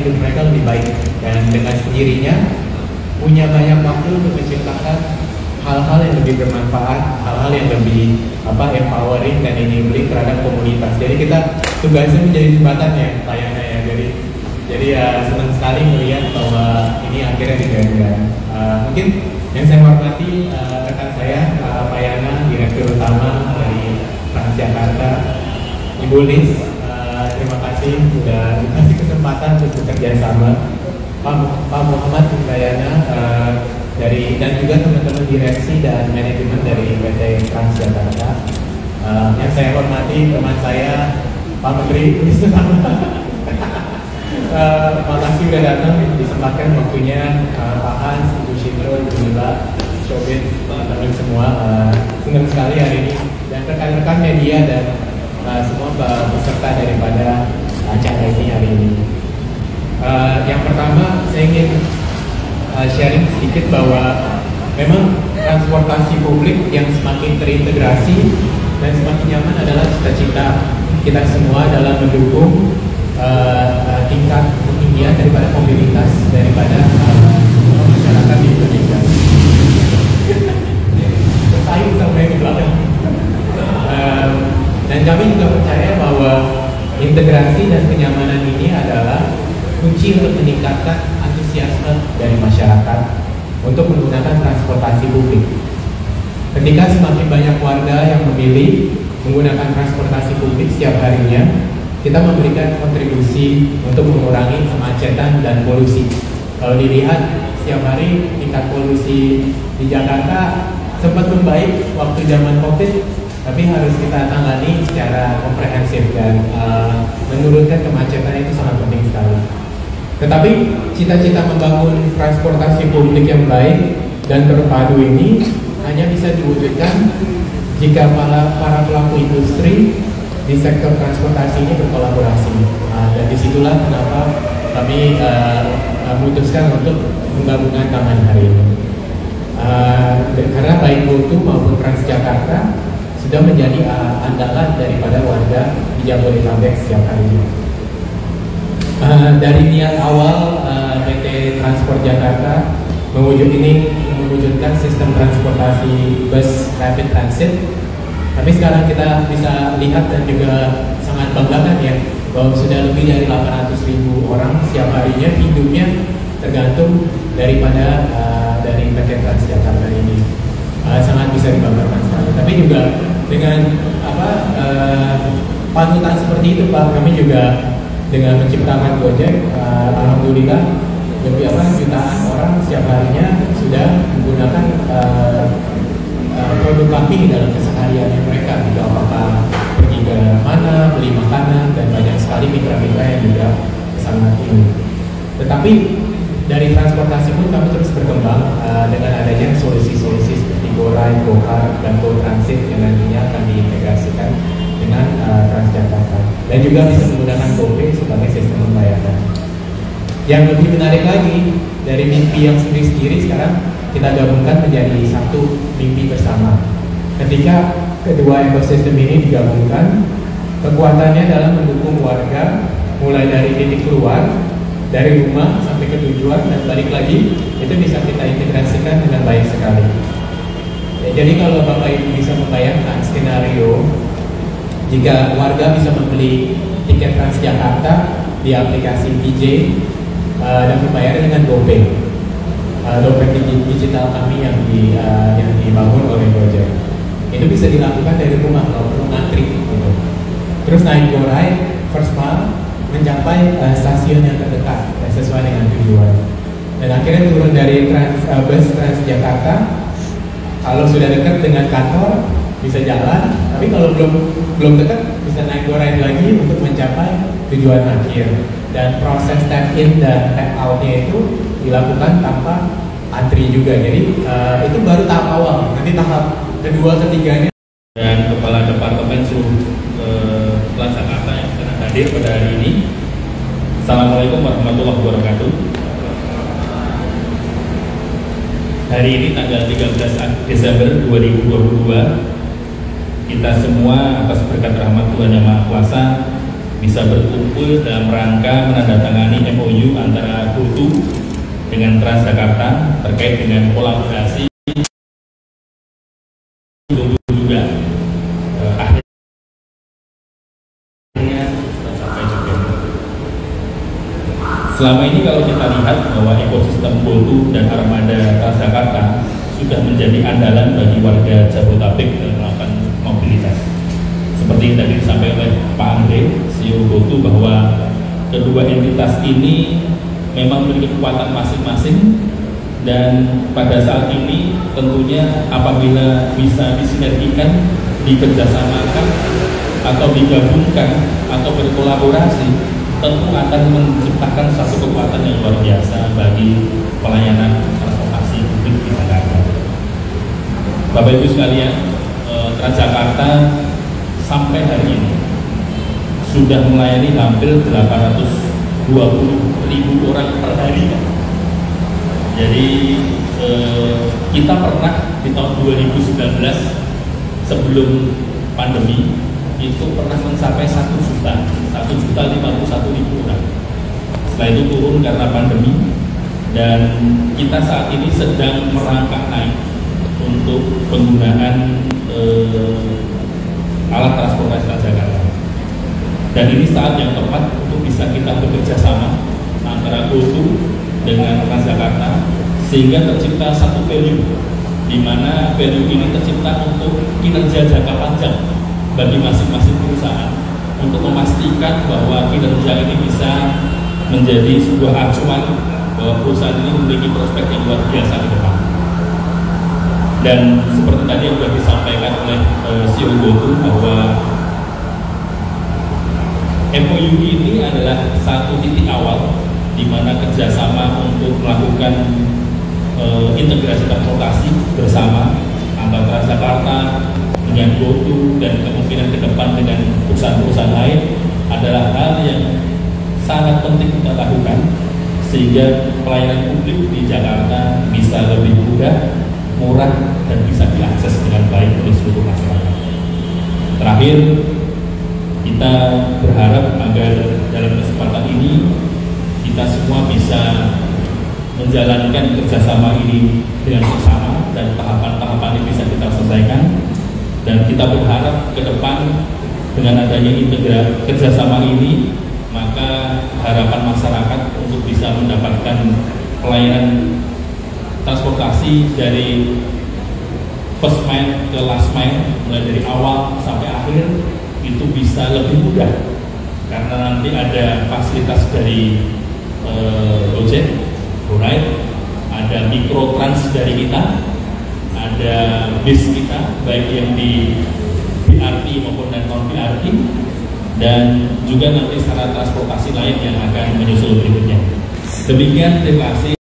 hidup mereka lebih baik, dan dengan sendirinya punya banyak waktu untuk menciptakan hal-hal yang lebih bermanfaat, hal-hal yang lebih empowering dan enabling terhadap komunitas. Jadi kita tugasnya menjadi jembatan ya, Payana ya. Jadi senang sekali melihat bahwa ini akhirnya digagas. Mungkin yang saya hormati rekan saya Payana, Direktur Utama dari Transjakarta, Ibu Liz, terima kasih sudah dikasih kesempatan untuk bekerja sama. Pak Muhammad Payana dan juga teman-teman direksi dan manajemen dari PT Transjakarta. Yang saya hormati teman saya Pak Menteri makasih sudah datang, disempatkan waktunya, Pak Hans, Ibu Shindro, Ibu Mila, Shobit, teman-teman semua. Senang sekali hari ini, dan rekan-rekan media dan semua peserta daripada acara ini hari ini. Yang pertama saya ingin sharing sedikit bahwa memang transportasi publik yang semakin terintegrasi dan semakin nyaman adalah cita-cita kita semua dalam mendukung tingkat ketinggian daripada mobilitas daripada masyarakat di Indonesia. Bersaing sama yang di belakang. Dan kami juga percaya bahwa integrasi dan kenyamanan ini adalah kunci untuk meningkatkan antusiasme dari masyarakat untuk menggunakan transportasi publik. Ketika semakin banyak warga yang memilih menggunakan transportasi publik setiap harinya, kita memberikan kontribusi untuk mengurangi kemacetan dan polusi. Kalau dilihat setiap hari tingkat polusi di Jakarta sempat membaik waktu zaman COVID, tapi harus kita tangani secara komprehensif dan menurunkan kemacetan itu sangat penting sekali. Tetapi cita-cita membangun transportasi publik yang baik dan terpadu ini hanya bisa diwujudkan jika para pelaku industri di sektor transportasi ini berkolaborasi. Dan disitulah kenapa kami memutuskan untuk menggabungkan taman hari ini. Karena baik GoTo maupun Transjakarta sudah menjadi andalan daripada warga di Jabodetabek setiap hari. Dari niat awal PT Transport Jakarta mewujudkan sistem transportasi bus rapid transit, tapi sekarang kita bisa lihat dan juga sangat banggakan ya bahwa sudah lebih dari 800.000 orang setiap harinya hidupnya tergantung daripada dari PT Transjakarta ini. Sangat bisa dibanggakan sekali. Tapi juga dengan panutan seperti itu Pak, kami juga dengan menciptakan Gojek, alhamdulillah jutaan orang setiap harinya sudah menggunakan produk kami dalam keseharian mereka, gitu, apakah pergi ke mana, beli makanan, dan banyak sekali mitra-mitra yang juga kesana ini. Tetapi dari transportasi pun kami terus berkembang dengan adanya solusi-solusi seperti GoRide, GoCar, dan GoTransit yang nantinya akan diintegrasikan dengan Transjakarta, dan juga bisa menggunakan GoPay sebagai sistem pembayaran. Yang lebih menarik lagi, dari mimpi yang sendiri-sendiri sekarang kita gabungkan menjadi satu mimpi bersama. Ketika kedua ekosistem ini digabungkan, kekuatannya dalam mendukung warga mulai dari titik keluar, dari rumah sampai ke tujuan dan balik lagi, itu bisa kita integrasikan dengan baik sekali. Jadi kalau Bapak Ibu bisa membayangkan skenario jika warga bisa membeli tiket Transjakarta di aplikasi TJ dan membayar dengan GoPay, dompet digital kami yang dibangun oleh Gojek, itu bisa dilakukan dari rumah, kalau perlu ngantri gitu. Terus naik GoRide first mile mencapai stasiun yang terdekat sesuai dengan tujuan, dan akhirnya turun dari bus Transjakarta. Kalau sudah dekat dengan kantor bisa jalan, tapi kalau belum dekat bisa naik GoRide lagi untuk mencapai tujuan akhir. Dan proses tap in dan tap out-nya itu dilakukan tanpa antri juga. Jadi itu baru tahap awal. Nanti tahap kedua, ketiganya. Dan Kepala Departemen Transjakarta yang sedang hadir pada hari ini. Assalamualaikum warahmatullahi wabarakatuh. Hari ini tanggal 13 Desember 2022, kita semua atas berkat rahmat Tuhan Yang Maha Kuasa bisa berkumpul dalam rangka menandatangani MOU dengan Transjakarta terkait dengan kolaborasi juga akhirnya tercapai juga. Selama ini kalau kita lihat bahwa ekosistem GoTo dan armada Transjakarta sudah menjadi andalan bagi warga Jabodetabek dalam melakukan mobilitas. Seperti yang tadi disampaikan oleh Pak Andre, CEO GoTo, bahwa kedua entitas ini memang memiliki kekuatan masing-masing, dan pada saat ini tentunya apabila bisa disinergikan, dikerjasamakan atau digabungkan atau berkolaborasi, tentu akan menciptakan satu kekuatan yang luar biasa bagi pelayanan transportasi publik di Jakarta. Bapak Ibu sekalian, Transjakarta sampai hari ini sudah melayani hampir 820.000 orang per hari. Jadi kita pernah di tahun 2019 sebelum pandemi itu pernah mencapai 1.051.000 orang. Setelah itu turun karena pandemi, dan kita saat ini sedang merangkak naik untuk penggunaan alat transportasi Transjakarta. Dan ini saat yang tepat untuk bisa kita bekerja sama antara GoTo dengan Transjakarta, sehingga tercipta satu value, di mana value ini tercipta untuk kinerja jangka panjang bagi masing-masing perusahaan, untuk memastikan bahwa kinerja ini bisa menjadi sebuah acuan bahwa perusahaan ini memiliki prospek yang luar biasa ke depan. Dan seperti tadi yang sudah disampaikan oleh CEO GoTo, bahwa MOU ini adalah satu titik awal di mana kerjasama untuk melakukan integrasi transportasi bersama antara Transjakarta dengan GoTo dan kemungkinan ke depan dengan perusahaan-perusahaan lain adalah hal yang sangat penting kita lakukan, sehingga pelayanan publik di Jakarta bisa lebih mudah, murah, dan bisa diakses dengan baik oleh seluruh masyarakat. Terakhir, kita berharap agar dalam kesempatan ini kita semua bisa menjalankan kerjasama ini dengan bersama, dan tahapan-tahapan ini bisa kita selesaikan. Dan kita berharap ke depan dengan adanya kerjasama ini, maka harapan masyarakat untuk bisa mendapatkan pelayanan transportasi dari first mile ke last mile, mulai dari awal sampai akhir, itu bisa lebih mudah, karena nanti ada fasilitas dari Gojek, GoRide, ada Mikrotrans dari kita, ada bis kita, baik yang di BRT maupun non BRT, dan juga nanti sarana transportasi lain yang akan menyusul berikutnya. Demikian, terima kasih.